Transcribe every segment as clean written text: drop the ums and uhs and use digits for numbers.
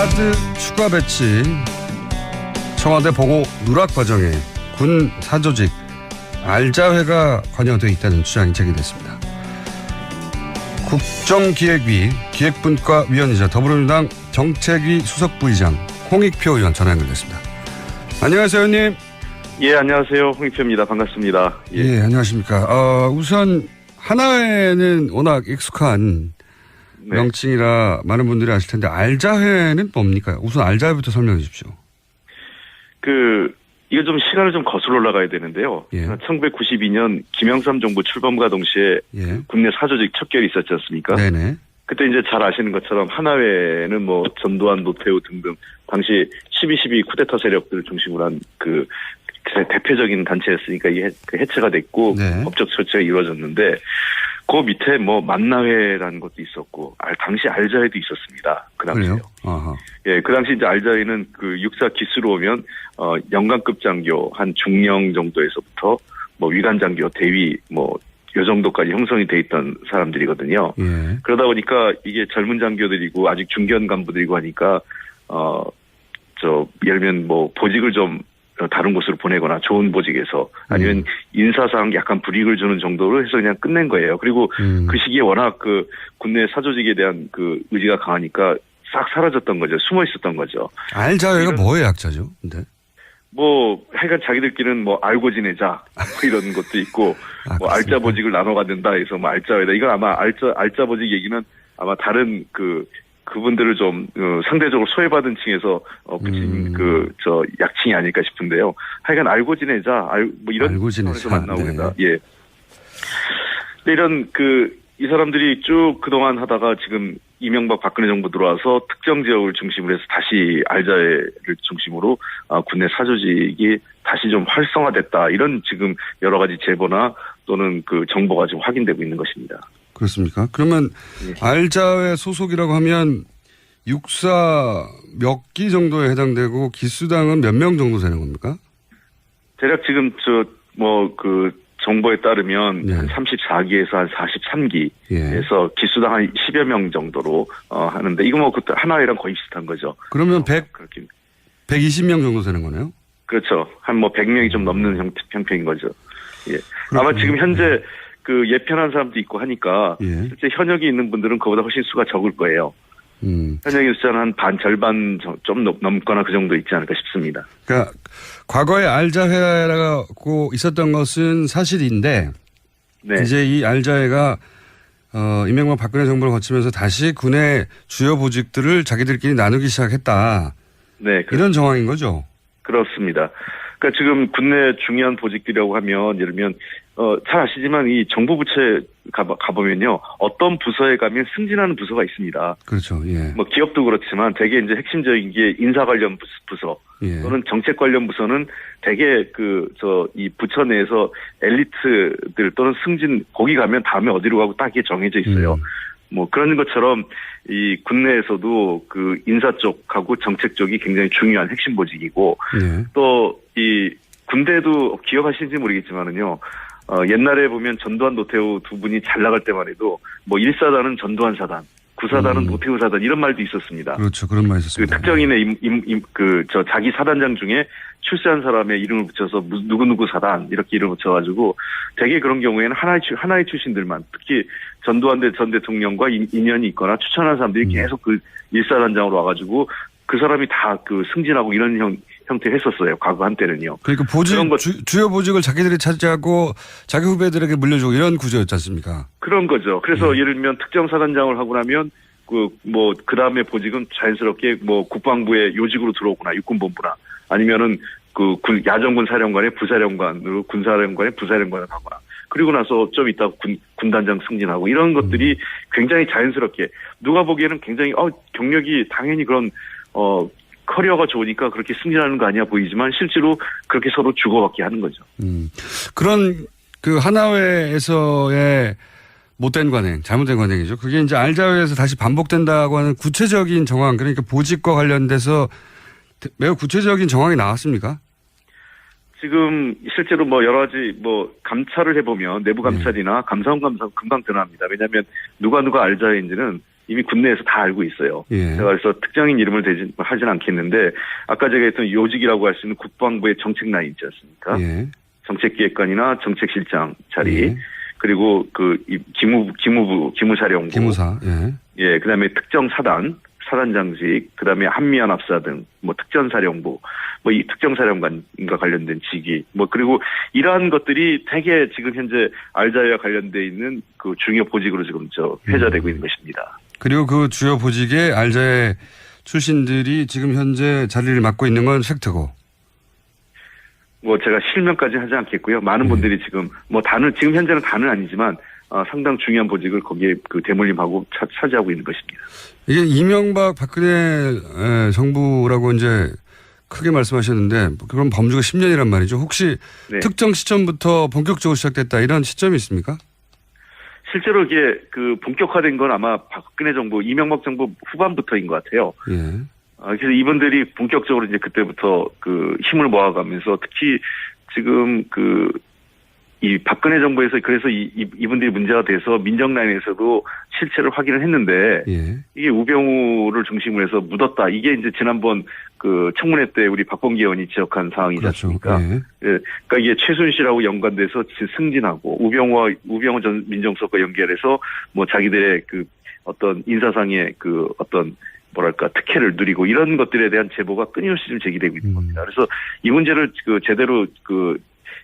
가드 추가 배치, 청와대 보고 누락 과정에 군 사조직 알자회가 관여되어 있다는 주장이 제기됐습니다. 국정기획위 기획분과위원이자 더불어민주당 정책위 수석부의장 홍익표 의원 전화 연결됐습니다. 안녕하세요, 의원님. 예, 안녕하세요. 홍익표입니다. 반갑습니다. 예, 안녕하십니까. 우선 하나회는 워낙 익숙한 네. 명칭이라 많은 분들이 아실 텐데 알자회는 뭡니까? 우선 알자회부터 설명해 주십시오. 이거 좀 시간을 좀 거슬러 올라가야 되는데요. 예. 1992년 김영삼 정부 출범과 동시에 예. 국내 사조직 척결이 있었지 않습니까? 네네. 그때 이제 잘 아시는 것처럼 하나회는 뭐 전두환, 노태우 등등 당시 12.12 쿠데타 세력들을 중심으로 한 대표적인 단체였으니까 이게 해체가 됐고 네. 법적 조치가 이루어졌는데 그 밑에 뭐 만나회라는 것도 있었고 당시 알자회도 있었습니다. 그 당시에요. 그래요? 아하. 예, 그 당시 이제 알자회는 육사 기수로 오면 연관급 장교 한 중령 정도에서부터 뭐 위관 장교, 대위 뭐 요 정도까지 형성이 돼 있던 사람들이거든요. 예. 그러다 보니까 이게 젊은 장교들이고 아직 중견 간부들이고 하니까 예를 들면 뭐 보직을 좀 다른 곳으로 보내거나 좋은 보직에서 아니면 인사상 약간 불이익을 주는 정도로 해서 그냥 끝낸 거예요. 그리고 그 시기에 워낙 국내 사조직에 대한 의지가 강하니까 싹 사라졌던 거죠. 숨어 있었던 거죠. 알자회가 뭐의 약자죠? 근데 뭐 하여간 자기들끼리는 뭐 알고 지내자 뭐 이런 것도 있고 뭐 알짜 보직을 나눠 갖는다 해서 뭐 알자회다. 이건 아마 알짜 보직 얘기는 아마 다른 그분들을 좀 상대적으로 소외받은 층에서 붙인 약칭이 아닐까 싶은데요. 하여간 알고 지내자, 뭐 이런 상황에서 만나고 된다. 네. 예. 근데 이런 이 사람들이 쭉 그동안 하다가 지금 이명박 박근혜 정부 들어와서 특정 지역을 중심으로 해서 다시 알자회를 중심으로 국내 사조직이 다시 좀 활성화됐다. 이런 지금 여러 가지 제보나 또는 정보가 지금 확인되고 있는 것입니다. 그렇습니까? 그러면 알자회 소속이라고 하면 육사 몇 기 정도에 해당되고 기수당은 몇 명 정도 되는 겁니까? 대략 지금 정보에 따르면 네. 한 34기에서 한 43기에서 예. 기수당 한 10여 명 정도로 하는데 이거 뭐 그때 하나회랑 거의 비슷한 거죠. 그러면 120명 정도 되는 거네요? 그렇죠. 한 100명이 좀 넘는 형편인 거죠. 예. 아마 지금 현재 예편한 사람도 있고 하니까 실제 현역이 있는 분들은 그보다 훨씬 수가 적을 거예요. 현역의 숫자는 한 절반 좀 넘거나 그 정도 있지 않을까 싶습니다. 그러니까 과거에 알자회라고 있었던 것은 사실인데 네. 이제 이 알자회가 이명박 박근혜 정부를 거치면서 다시 군의 주요 보직들을 자기들끼리 나누기 시작했다. 네, 이런 정황인 거죠? 그렇습니다. 그러니까 지금 국내 중요한 보직들이라고 하면 예를 들면 잘 아시지만 이 정부 부처에 가보면요 어떤 부서에 가면 승진하는 부서가 있습니다. 그렇죠. 예. 뭐 기업도 그렇지만 대개 이제 핵심적인 게 인사 관련 부서 예. 또는 정책 관련 부서는 대개 이 부처 내에서 엘리트들 또는 승진 거기 가면 다음에 어디로 가고 딱 이게 정해져 있어요. 뭐 그런 것처럼 이 국내에서도 인사 쪽하고 정책 쪽이 굉장히 중요한 핵심 보직이고 또 이 군대도 기억하시는지 모르겠지만은요. 옛날에 보면 전두환 노태우 두 분이 잘 나갈 때만 해도 뭐 1사단은 전두환 사단, 9사단은 노태우 사단 이런 말도 있었습니다. 그렇죠. 그런 말 있었습니다. 특정인의 자기 사단장 중에 출세한 사람의 이름을 붙여서 누구누구 사단 이렇게 이름을 붙여가지고 되게 그런 경우에는 하나의 출신들만 특히 전두환 전 대통령과 인연이 있거나 추천한 사람들이 계속 1사단장으로 와가지고 그 사람이 다 승진하고 이런 형태 했었어요. 과거 한때는요. 그러니까 주요 보직을 자기들이 차지하고 자기 후배들에게 물려주고 이런 구조였지 않습니까? 그런 거죠. 그래서 예를 들면 특정 사단장을 하고 나면 그 다음에 보직은 자연스럽게 국방부의 요직으로 들어오거나 육군본부나 아니면은 야전군 사령관의 부사령관으로 군사령관의 부사령관을 하거나 그리고 나서 좀 이따 군단장 승진하고 이런 것들이 굉장히 자연스럽게 누가 보기에는 굉장히 경력이 당연히 그런 커리어가 좋으니까 그렇게 승진하는 거 아니야 보이지만 실제로 그렇게 서로 주고받게 하는 거죠. 그런 하나회에서의 못된 관행, 잘못된 관행이죠. 그게 이제 알자회에서 다시 반복된다고 하는 구체적인 정황, 그러니까 보직과 관련돼서 매우 구체적인 정황이 나왔습니까? 지금 실제로 여러 가지 감찰을 해보면 내부 감찰이나 감사원 감사 금방 드러납니다. 왜냐하면 누가 알자회인지는 이미 군내에서 다 알고 있어요. 예. 제가 그래서 특정인 이름을 하진 않겠는데 아까 제가 했던 요직이라고 할 수 있는 국방부의 정책 라인 있지 않습니까? 예. 정책기획관이나 정책실장 자리 예. 그리고 기무부 기무사령부 기무사. 예. 예, 그다음에 특정 사단장직, 그다음에 한미연합사 등, 특전사령부, 이 특정사령관과 관련된 직위, 그리고 이러한 것들이 되게 지금 현재 알자회와 관련돼 있는 그 중요 보직으로 지금 회자되고 있는 것입니다. 그리고 그 주요 보직에 알자회 출신들이 지금 현재 자리를 맡고 있는 건 팩트고. 제가 실명까지 하지 않겠고요. 많은 분들이 지금, 지금 현재는 다는 아니지만, 상당 중요한 보직을 거기에 그 대물림하고 차지하고 있는 것입니다. 이게 이명박 박근혜 정부라고 이제 크게 말씀하셨는데 그럼 범주가 10년이란 말이죠. 혹시 네. 특정 시점부터 본격적으로 시작됐다 이런 시점이 있습니까? 실제로 이게 그 본격화된 건 아마 박근혜 정부, 이명박 정부 후반부터인 것 같아요. 예. 그래서 이분들이 본격적으로 이제 그때부터 그 힘을 모아가면서 특히 지금 이 박근혜 정부에서 그래서 이분들이 문제가 돼서 민정 라인에서도 실체를 확인을 했는데 예. 이게 우병우를 중심으로 해서 묻었다. 이게 이제 지난번 그 청문회 때 우리 박범계 의원이 지적한 사항이지 그렇죠. 않습니까? 예. 그러니까 이게 최순실하고 연관돼서 승진하고 우병우 전 민정수석과 연결해서 자기들의 그 어떤 인사상의 그 어떤 특혜를 누리고 이런 것들에 대한 제보가 끊임없이 좀 제기되고 있는 겁니다. 그래서 이 문제를 제대로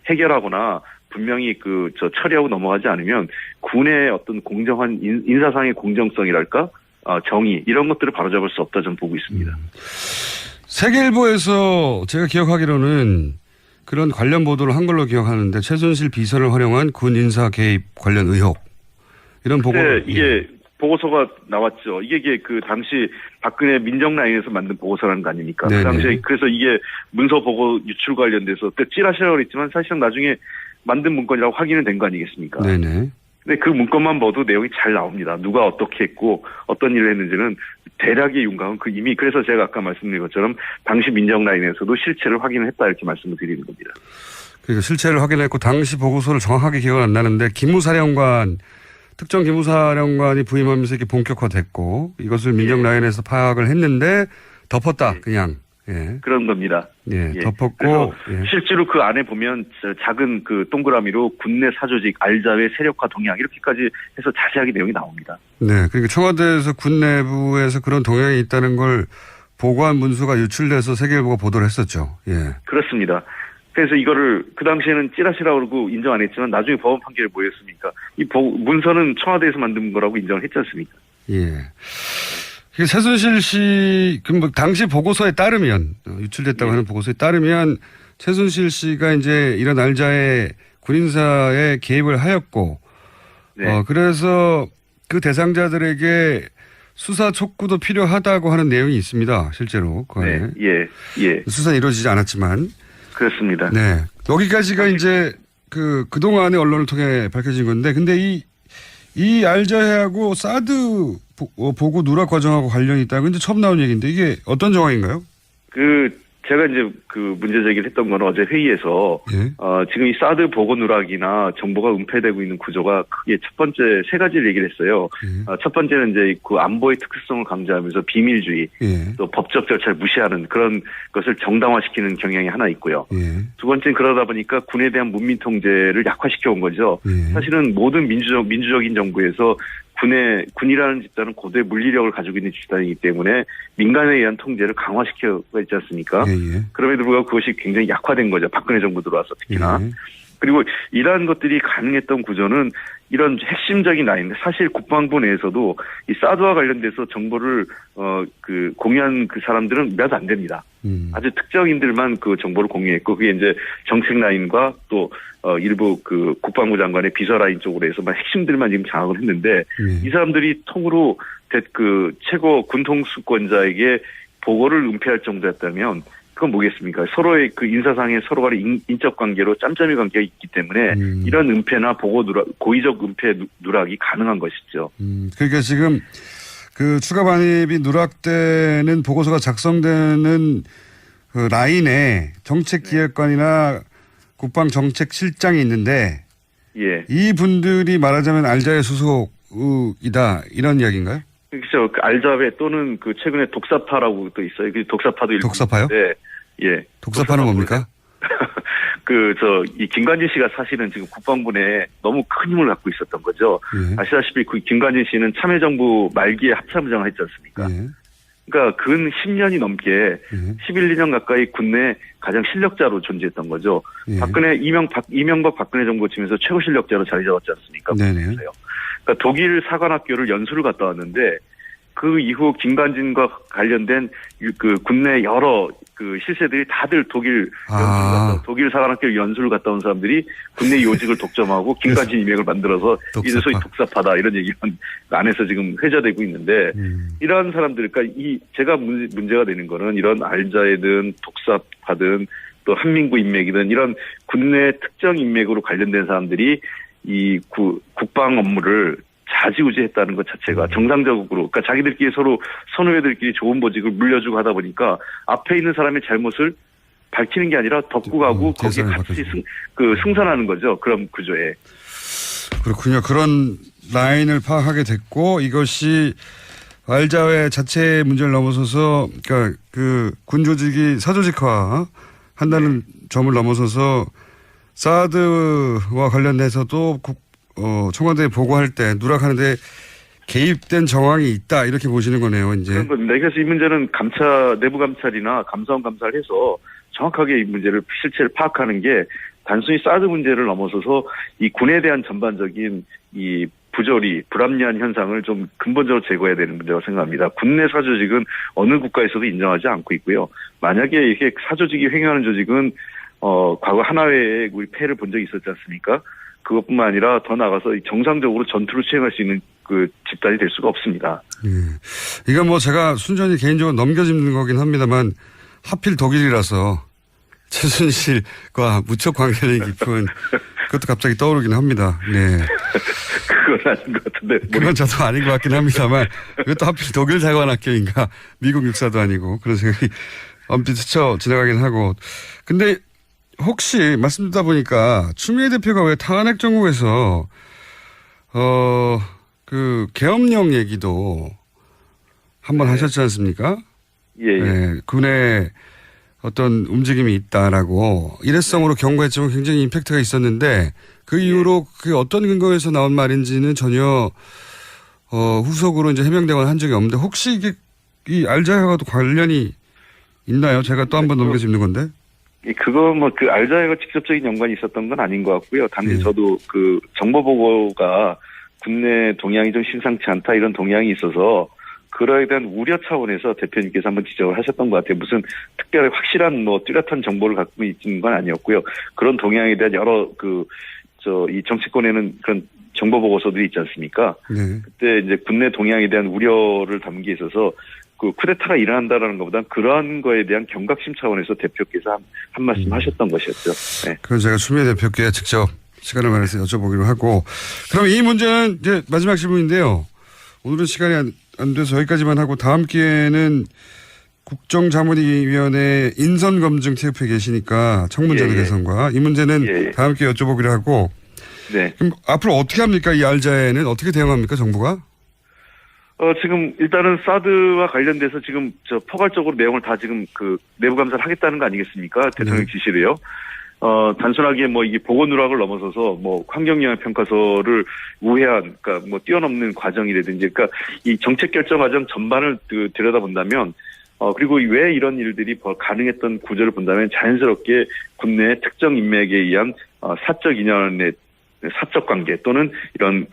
해결하거나 분명히 처리하고 넘어가지 않으면 군의 어떤 공정한 인사상의 공정성이랄까 정의 이런 것들을 바로잡을 수 없다 저는 보고 있습니다. 세계일보에서 제가 기억하기로는 그런 관련 보도를 한 걸로 기억하는데 최순실 비서를 활용한 군 인사 개입 관련 의혹 이런 보고를 이게 보고서가 나왔죠. 이게 그 당시 박근혜 민정 라인에서 만든 보고서라는 거 아닙니까? 네네. 그 당시에 그래서 이게 문서 보고 유출 관련돼서 그때 찌라시라고 그랬지만 사실상 나중에 만든 문건이라고 확인은 된 거 아니겠습니까? 네네. 근데 그 문건만 봐도 내용이 잘 나옵니다. 누가 어떻게 했고 어떤 일을 했는지는 대략의 윤곽은 이미 그래서 제가 아까 말씀드린 것처럼 당시 민정 라인에서도 실체를 확인을 했다 이렇게 말씀을 드리는 겁니다. 그러니까 실체를 확인했고 당시 보고서를 정확하게 기억은 안 나는데 특정 기무사령관이 부임하면서 이렇게 본격화됐고 이것을 민정 라인에서 파악을 했는데 덮었다 그냥. 예. 그런 겁니다. 예, 덮었고. 예. 실제로 그 안에 보면 작은 그 동그라미로 군내 사조직, 알자회, 세력화 동향 이렇게까지 해서 자세하게 내용이 나옵니다. 네, 그러니까 청와대에서 군 내부에서 그런 동향이 있다는 걸 보고한 문서가 유출돼서 세계일보가 보도를 했었죠. 예. 그렇습니다. 그래서 이거를 그 당시에는 찌라시라고 그러고 인정 안 했지만 나중에 법원 판결이 뭐였습니까? 이 문서는 청와대에서 만든 거라고 인정을 했지 않습니까? 예. 최순실 씨, 당시 보고서에 따르면, 유출됐다고 하는 보고서에 따르면, 최순실 씨가 이제 이런 알자의 군인사에 개입을 하였고, 네. 그래서 그 대상자들에게 수사 촉구도 필요하다고 하는 내용이 있습니다. 실제로. 그 안에. 네. 예. 수사는 이루어지지 않았지만. 그렇습니다. 네. 여기까지가 이제 그동안의 언론을 통해 밝혀진 건데, 근데 이 알자회하고 사드 보고 누락 과정하고 관련이 있다고 근데 처음 나온 얘기인데 이게 어떤 정황인가요? 제가 이제 문제 제기를 했던 건 어제 회의에서, 예. 지금 이 사드 보고 누락이나 정보가 은폐되고 있는 구조가 크게 첫 번째 세 가지를 얘기를 했어요. 예. 첫 번째는 이제 그 안보의 특수성을 강조하면서 비밀주의, 예. 또 법적 절차를 무시하는 그런 것을 정당화시키는 경향이 하나 있고요. 예. 두 번째는 그러다 보니까 군에 대한 문민 통제를 약화시켜 온 거죠. 예. 사실은 모든 민주적인 정부에서 군이라는 집단은 고도의 물리력을 가지고 있는 집단이기 때문에 민간에 의한 통제를 강화시켜가 있지 않습니까? 예. 그럼에도 불구하고 그것이 굉장히 약화된 거죠. 박근혜 정부 들어와서 특히나. 예. 그리고 이러한 것들이 가능했던 구조는 이런 핵심적인 라인, 사실 국방부 내에서도 이 사드와 관련돼서 정보를 공유한 그 사람들은 몇 안 됩니다. 아주 특정인들만 그 정보를 공유했고 그게 이제 정책 라인과 또 일부 그 국방부 장관의 비서 라인 쪽으로 해서 핵심들만 지금 장악을 했는데 이 사람들이 통으로 그 최고 군통수권자에게 보고를 은폐할 정도였다면 그건 뭐겠습니까? 서로의 그 인사상의 서로 간의 인적 관계로 짬짬이 관계가 있기 때문에 이런 은폐나 보고 고의적 은폐 누락이 가능한 것이죠. 그러니까 지금 그 추가 반입이 누락되는 보고서가 작성되는 그 라인에 정책기획관이나 국방정책실장이 있는데 예. 이 분들이 말하자면 알자의 수속이다 이런 이야기인가요? 그렇죠. 그 알자회 또는 그 최근에 독사파라고 또 있어요. 그 독사파도 일부 독사파요? 네. 예. 독사파는 뭡니까? 이 김관진 씨가 사실은 지금 국방부 내에 너무 큰 힘을 갖고 있었던 거죠. 예. 아시다시피 그 김관진 씨는 참여정부 말기에 합참의장을 했지 않습니까? 예. 그러니까 근 10년이 넘게 11, 2년 가까이 군내 가장 실력자로 존재했던 거죠. 예. 이명박 박근혜 정부 치면서 최고 실력자로 자리 잡았지 않습니까? 네네. 그러니까 독일 사관학교를 연수를 갔다 왔는데 그 이후 김관진과 관련된 그 국내 여러 그 실세들이 다들 독일 사관학교 연수를 갔다 온 사람들이 국내 요직을 독점하고 김관진 이명을 만들어서 이제 소위 독사파다 이런 얘기가 안에서 지금 회자되고 있는데 이러한 사람들 그러니까 제가 문제가 되는 거는 이런 알자이든 독사파든 또 한민구 인맥이든 이런 국내 특정 인맥으로 관련된 사람들이 이 국방 업무를 좌지우지했다는 것 자체가 정상적으로 그러니까 자기들끼리 서로 선후배들끼리 좋은 보직을 물려주고 하다 보니까 앞에 있는 사람의 잘못을 밝히는 게 아니라 덮고 가고 거기에 같이 승선하는 거죠. 그런 구조에. 그렇군요. 그런 라인을 파악하게 됐고 이것이 알자회 자체의 문제를 넘어서서 그러니까 그 군조직이 사조직화 한다는 점을 넘어서서 사드와 관련해서도 청와대에 보고할 때 누락하는데 개입된 정황이 있다 이렇게 보시는 거네요. 이제. 그런 겁니다. 그래서 이 문제는 내부 감찰이나 감사원 감사를 해서 정확하게 이 문제를 실체를 파악하는 게 단순히 사드 문제를 넘어서서 이 군에 대한 전반적인 이 부조리, 불합리한 현상을 좀 근본적으로 제거해야 되는 문제라고 생각합니다. 군내 사조직은 어느 국가에서도 인정하지 않고 있고요. 만약에 이렇게 사조직이 횡행하는 조직은 과거 하나회에 우리 폐해를 본 적이 있었지 않습니까? 그것뿐만 아니라 더 나아가서 정상적으로 전투를 수행할 수 있는 그 집단이 될 수가 없습니다. 예. 이건 뭐 제가 순전히 개인적으로 넘겨짚는 거긴 합니다만 하필 독일이라서 최순실과 무척 관계가 깊은 그것도 갑자기 떠오르긴 합니다. 네. 그건 아닌 것 같은데. 그건 저도 아닌 것 같긴 합니다만 이것도 하필 독일 사관학교인가 미국 육사도 아니고 그런 생각이 엄청 스쳐 지나가긴 하고. 근데 혹시 말씀 듣다 보니까 추미애 대표가 왜 탄핵 정국에서 그 계엄령 얘기도 한번 하셨지 않습니까? 예. 네, 군에 어떤 움직임이 있다라고 일회성으로 경고했지만 굉장히 임팩트가 있었는데 그 이후로 그게 어떤 근거에서 나온 말인지는 전혀 후속으로 이제 해명대화를 한 적이 없는데 혹시 이게 이 알자회와도 관련이 있나요? 제가 또 한 번 넘겨짚는 건데. 그거 그 알자회가 직접적인 연관이 있었던 건 아닌 것 같고요. 단지 저도 그 정보 보고가 국내 동향이 좀 심상치 않다 이런 동향이 있어서 그거에 대한 우려 차원에서 대표님께서 한번 지적을 하셨던 것 같아요. 무슨 특별히 확실한 뚜렷한 정보를 갖고 있는 건 아니었고요. 그런 동향에 대한 여러 이 정치권에는 그런 정보 보고서들이 있지 않습니까? 네. 그때 이제 국내 동향에 대한 우려를 담기에 있어서 그 쿠데타가 일어난다라는 것보다는 그러한 거에 대한 경각심 차원에서 대표께서 한 말씀 하셨던 것이었죠. 네. 그건 제가 추미애 대표께 직접 시간을 마련해서 여쭤보기로 하고 그럼 이 문제는 이제 마지막 질문인데요. 오늘은 시간이 안 돼서 여기까지만 하고 다음 기회에는 국정자문위원회 인선검증 TF에 계시니까 청문제도 개선과 이 문제는 다음 기회에 여쭤보기로 하고 네. 그럼 앞으로 어떻게 합니까? 이 알자회는 어떻게 대응합니까? 정부가? 지금 일단은 사드와 관련돼서 지금 포괄적으로 내용을 다 지금 그 내부 감사를 하겠다는 거 아니겠습니까? 대통령 지시를요. 단순하게 이게 보고 누락을 넘어서서 환경영향 평가서를 우회한, 그러니까 뛰어넘는 과정이라든지, 그러니까 이 정책 결정 과정 전반을 들여다본다면, 그리고 왜 이런 일들이 가능했던 구조를 본다면 자연스럽게 국내 특정 인맥에 의한 사적 인연의 사적 관계 또는 이런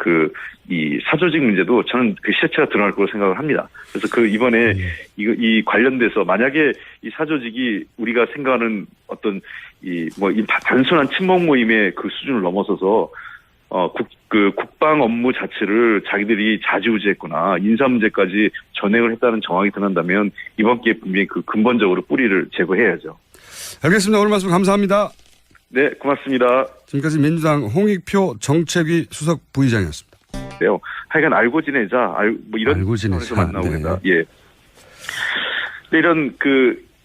이 사조직 문제도 저는 그 실체가 드러날 거라고 생각을 합니다. 그래서 이번에 이 관련돼서 만약에 이 사조직이 우리가 생각하는 어떤 이 단순한 친목 모임의 그 수준을 넘어서서 국방 업무 자체를 자기들이 좌지우지했거나 인사 문제까지 전횡을 했다는 정황이 드러난다면 이번 기회에 분명히 근본적으로 뿌리를 제거해야죠. 알겠습니다. 오늘 말씀 감사합니다. 네, 고맙습니다. 지금까지 민주당 홍익표 정책위 수석 부의장이었습니다. 네, 하여간 알고 지내자, 이런 알고 지내자. 만나고 된다. 예. 근데 이런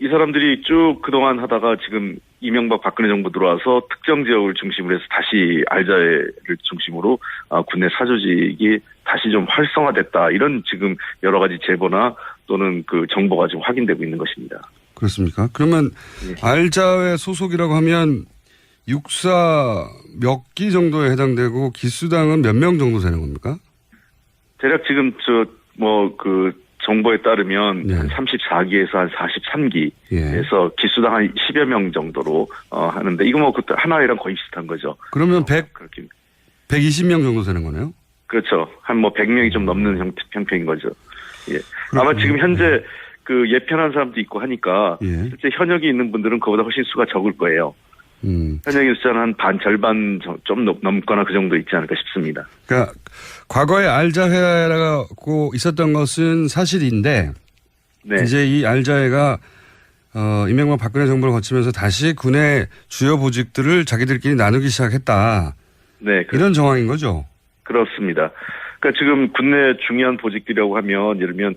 이 사람들이 쭉 그동안 하다가 지금 이명박 박근혜 정부 들어와서 특정 지역을 중심으로 해서 다시 알자회를 중심으로 군내 사조직이 다시 좀 활성화됐다. 이런 지금 여러 가지 제보나 또는 그 정보가 지금 확인되고 있는 것입니다. 그렇습니까? 그러면 알자회 소속이라고 하면 육사 몇 기 정도에 해당되고 기수당은 몇 명 정도 되는 겁니까? 대략 지금 정보에 따르면 네. 한 34기에서 한 43기에서 기수당 한 10여 명 정도로 하는데 이거 그때 하나회랑 거의 비슷한 거죠. 그러면 그렇게 120명 정도 되는 거네요? 그렇죠. 한 100명이 좀 넘는 형평인 거죠. 예. 그렇군요. 아마 지금 현재 그 예편한 사람도 있고 하니까 예. 실제 현역이 있는 분들은 그보다 훨씬 수가 적을 거예요. 현역의 숫자는 한 절반 좀 넘거나 그 정도 있지 않을까 싶습니다. 그러니까 과거에 알자회라고 있었던 것은 사실인데 네. 이제 이 알자회가 이명박 박근혜 정부를 거치면서 다시 군의 주요 보직들을 자기들끼리 나누기 시작했다. 네. 이런 정황인 거죠. 그렇습니다. 그러니까 지금 국내 중요한 보직들이라고 하면 예를 들면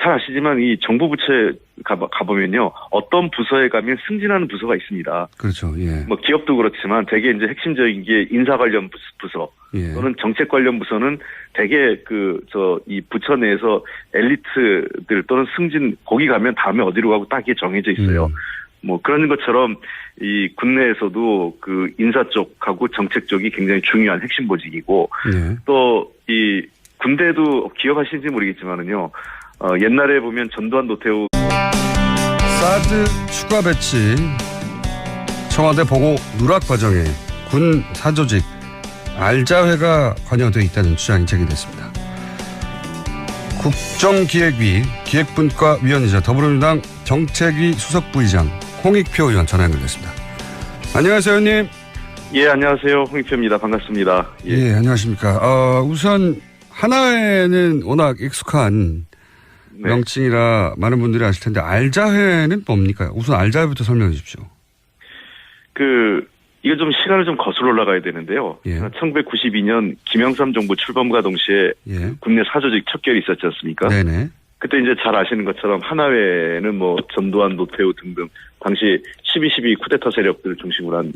잘 아시지만 이 정부 부처에 가보면요 어떤 부서에 가면 승진하는 부서가 있습니다. 그렇죠. 예. 뭐 기업도 그렇지만 대개 이제 핵심적인 게 인사 관련 부서 예. 또는 정책 관련 부서는 대개 이 부처 내에서 엘리트들 또는 승진 거기 가면 다음에 어디로 가고 딱 이게 정해져 있어요. 뭐 그런 것처럼 이 국내에서도 그 인사 쪽하고 정책 쪽이 굉장히 중요한 핵심 보직이고 예. 또 이 군대도 기억하시는지 모르겠지만은요 옛날에 보면 전두환 노태우 사드 추가 배치 청와대 보고 누락 과정에 군 사조직 알자회가 관여되어 있다는 주장이 제기됐습니다. 국정기획위 기획분과위원이자 더불어민주당 정책위 수석부의장 홍익표 의원 전화 연결됐습니다. 안녕하세요, 의원님. 예 안녕하세요 홍익표입니다. 반갑습니다. 예, 안녕하십니까. 우선 하나회는 워낙 익숙한 네. 명칭이라 많은 분들이 아실 텐데 알자회는 뭡니까? 우선 알자회부터 설명해 주십시오. 이거 좀 시간을 좀 거슬러 올라가야 되는데요. 예. 1992년 김영삼 정부 출범과 동시에 예. 국내 사조직 척결이 있었지 않습니까? 네네. 그때 이제 잘 아시는 것처럼 하나회는 뭐 전두환, 노태우 등등 당시 12.12 쿠데타 세력들을 중심으로 한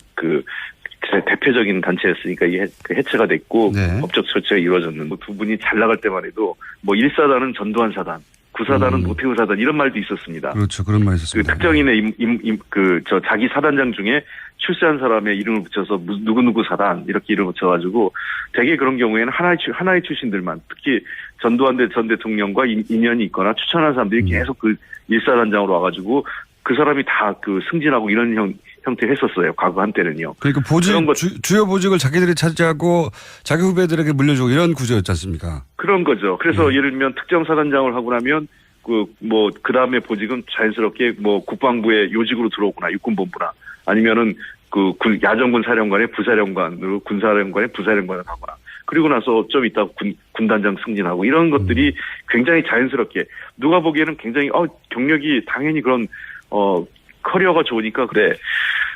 대표적인 단체였으니까 이게 해체가 됐고 네. 법적 조치가 이루어졌는데 두 분이 잘 나갈 때만 해도 뭐 1사단은 전두환 사단, 9사단은 노태우 사단 이런 말도 있었습니다. 그렇죠. 그런 말이 있었습니다. 특정인의 자기 사단장 중에 출세한 사람의 이름을 붙여서 누구누구 사단 이렇게 이름을 붙여가지고 되게 그런 경우에는 하나의 출신들만 특히 전두환 전 대통령과 인연이 있거나 추천한 사람들이 계속 그 일사단장으로 와가지고 그 사람이 다 승진하고 이런 형태 했었어요. 과거 한때는요. 그러니까 주요 보직을 자기들이 차지하고 자기 후배들에게 물려주고 이런 구조였지 않습니까? 그런 거죠. 그래서 예를 들면 특정 사단장을 하고 나면 그 다음에 보직은 자연스럽게 국방부의 요직으로 들어오거나 육군본부나 아니면은 야전군 사령관의 부사령관으로 군사령관의 부사령관을 가거나 그리고 나서 좀 이따 군단장 승진하고 이런 것들이 굉장히 자연스럽게 누가 보기에는 굉장히 경력이 당연히 그런 커리어가 좋으니까 그래.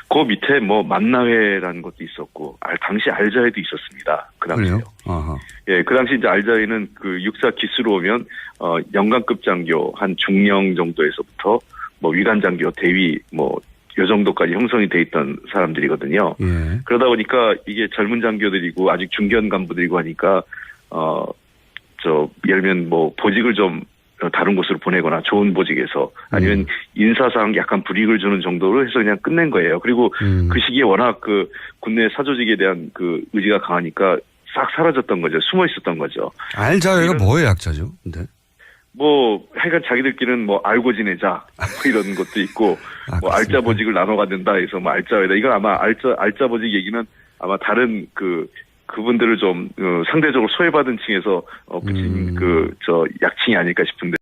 그 밑에 만나회라는 것도 있었고 당시 알자회도 있었습니다. 그 당시요. 예, 그 당시 이제 알자회는 육사 기수로 오면 연관급 장교 한 중령 정도에서부터 위관 장교 대위 요 정도까지 형성이 돼 있던 사람들이거든요. 예. 그러다 보니까 이게 젊은 장교들이고 아직 중견 간부들이고 하니까 예를 들면 보직을 좀 다른 곳으로 보내거나 좋은 보직에서 아니면 인사상 약간 불이익을 주는 정도로 해서 그냥 끝낸 거예요. 그리고 그 시기에 워낙 국내 사조직에 대한 의지가 강하니까 싹 사라졌던 거죠. 숨어 있었던 거죠. 알자회가 뭐의 약자죠? 근데? 하여간 자기들끼리는 알고 지내자 이런 것도 있고 알짜 보직을 나눠 갖는다 해서 알자회다. 이건 아마 알짜 보직 얘기는 아마 다른 그분들을 좀 상대적으로 소외받은 층에서 붙인 약칭이 아닐까 싶은데.